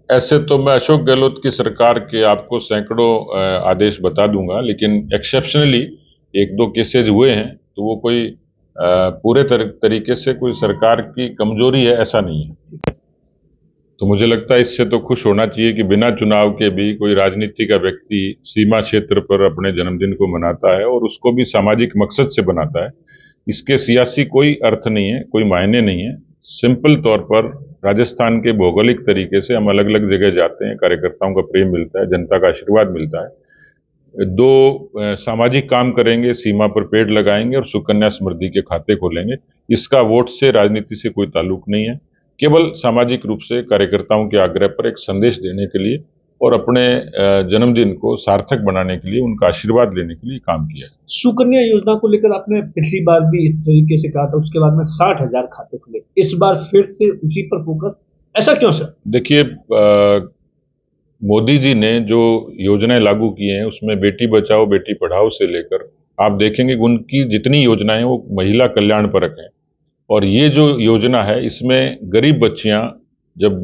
ऐसे तो मैं अशोक गहलोत की सरकार के आपको सैकड़ों आदेश बता दूंगा, लेकिन एक्सेप्शनली एक दो केसेज हुए हैं, तो वो कोई पूरे तरीके से कोई सरकार की कमजोरी है ऐसा नहीं है। तो मुझे लगता है इससे तो खुश होना चाहिए कि बिना चुनाव के भी कोई राजनीति का व्यक्ति सीमा क्षेत्र पर अपने जन्मदिन को मनाता है और उसको भी सामाजिक मकसद से बनाता है। इसके सियासी कोई अर्थ नहीं है, कोई मायने नहीं है। सिंपल तौर पर राजस्थान के भौगोलिक तरीके से हम अलग अलग जगह जाते हैं, कार्यकर्ताओं का प्रेम मिलता है, जनता का आशीर्वाद मिलता है। दो सामाजिक काम करेंगे, सीमा पर पेड़ लगाएंगे और सुकन्या समृद्धि के खाते खोलेंगे। इसका वोट से, राजनीति से कोई ताल्लुक नहीं है। केवल सामाजिक रूप से कार्यकर्ताओं के आग्रह पर एक संदेश देने के लिए और अपने जन्मदिन को सार्थक बनाने के लिए, उनका आशीर्वाद लेने के लिए काम किया है। सुकन्या योजना को लेकर आपने पिछली बार भी इस तरीके से कहा था, उसके बाद में 60,000 खाते खुले। इस बार फिर से उसी पर फोकस, ऐसा क्यों सर? देखिए, मोदी जी ने जो योजनाएं लागू की हैं उसमें बेटी बचाओ बेटी पढ़ाओ से लेकर आप देखेंगे उनकी जितनी योजनाएं वो महिला कल्याण परक हैं। और ये जो योजना है इसमें गरीब बच्चियां जब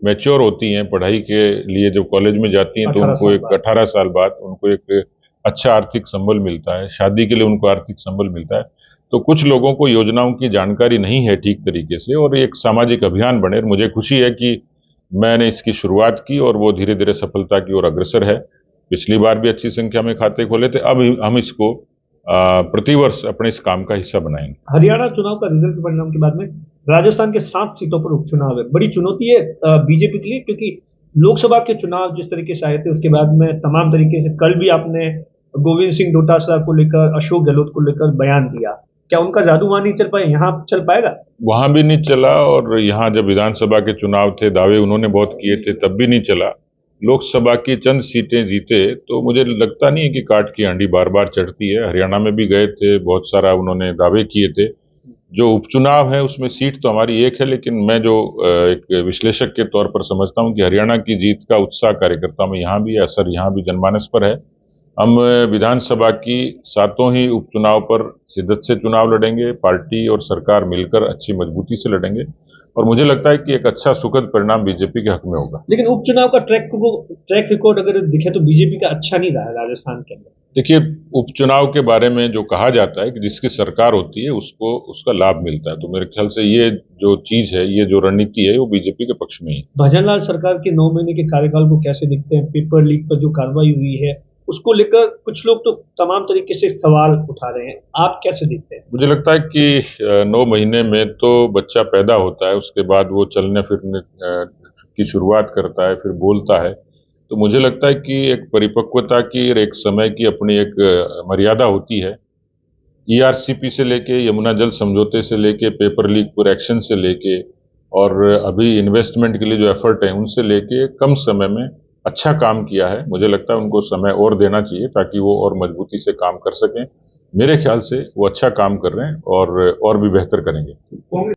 मैच्योर होती हैं, पढ़ाई के लिए जब कॉलेज में जाती हैं, तो उनको एक 18 साल बाद उनको एक अच्छा आर्थिक संबल मिलता है, शादी के लिए उनको आर्थिक संबल मिलता है। तो कुछ लोगों को योजनाओं की जानकारी नहीं है ठीक तरीके से, और एक सामाजिक अभियान बने। और मुझे खुशी है कि मैंने इसकी शुरुआत की और वो धीरे धीरे सफलता की ओर अग्रसर है। पिछली बार भी अच्छी संख्या में खाते खोले थे, अब हम इसको प्रतिवर्ष अपने इस काम का हिस्सा बनाएंगे। हरियाणा चुनाव का रिजल्ट परिणाम के बाद में राजस्थान के 7 सीटों पर उपचुनाव है। बड़ी चुनौती है बीजेपी के लिए, क्योंकि लोकसभा के चुनाव जिस तरीके से आए थे उसके बाद में तमाम तरीके से, कल भी आपने गोविंद सिंह डोटासरा को लेकर, अशोक गहलोत को लेकर बयान दिया। क्या उनका जादू वहां नहीं चल पाए, यहाँ चल पाएगा? वहां भी नहीं चला, और यहाँ जब विधानसभा के चुनाव थे, दावे उन्होंने बहुत किए थे, तब भी नहीं चला। लोकसभा की चंद सीटें जीते, तो मुझे लगता नहीं है कि काट की हांडी बार बार चढ़ती है। हरियाणा में भी गए थे, बहुत सारा उन्होंने दावे किए थे। जो उपचुनाव है उसमें सीट तो हमारी एक है, लेकिन मैं जो एक विश्लेषक के तौर पर समझता हूं कि हरियाणा की जीत का उत्साह कार्यकर्ताओं में यहाँ भी है, असर यहाँ भी जनमानस पर है। हम विधानसभा की 7 ही उपचुनाव पर शिद्दत से चुनाव लड़ेंगे, पार्टी और सरकार मिलकर अच्छी मजबूती से लड़ेंगे, और मुझे लगता है कि एक अच्छा सुखद परिणाम बीजेपी के हक में होगा। लेकिन उपचुनाव का ट्रैक रिकॉर्ड अगर दिखे तो बीजेपी का अच्छा नहीं रहा है राजस्थान के अंदर। देखिए, उपचुनाव के बारे में जो कहा जाता है कि जिसकी सरकार होती है उसको उसका लाभ मिलता है, तो मेरे ख्याल से ये जो चीज है, ये जो रणनीति है, वो बीजेपी के पक्ष में ही है। भजनलाल सरकार के 9 महीने के कार्यकाल को कैसे देखते हैं? पेपर लीक पर जो कार्रवाई हुई है उसको लेकर कुछ लोग तो तमाम तरीके से सवाल उठा रहे हैं, आप कैसे देखते हैं? मुझे लगता है कि 9 महीने में तो बच्चा पैदा होता है, उसके बाद वो चलने फिरने की शुरुआत करता है, फिर बोलता है। तो मुझे लगता है कि एक परिपक्वता की और एक समय की अपनी एक मर्यादा होती है। ईआरसीपी से लेके, यमुना जल समझौते से लेके, पेपर लीक पर एक्शन से लेके, और अभी इन्वेस्टमेंट के लिए जो एफर्ट है उनसे लेके, कम समय में अच्छा काम किया है। मुझे लगता है उनको समय और देना चाहिए ताकि वो और मजबूती से काम कर सकें। मेरे ख्याल से वो अच्छा काम कर रहे हैं और भी बेहतर करेंगे।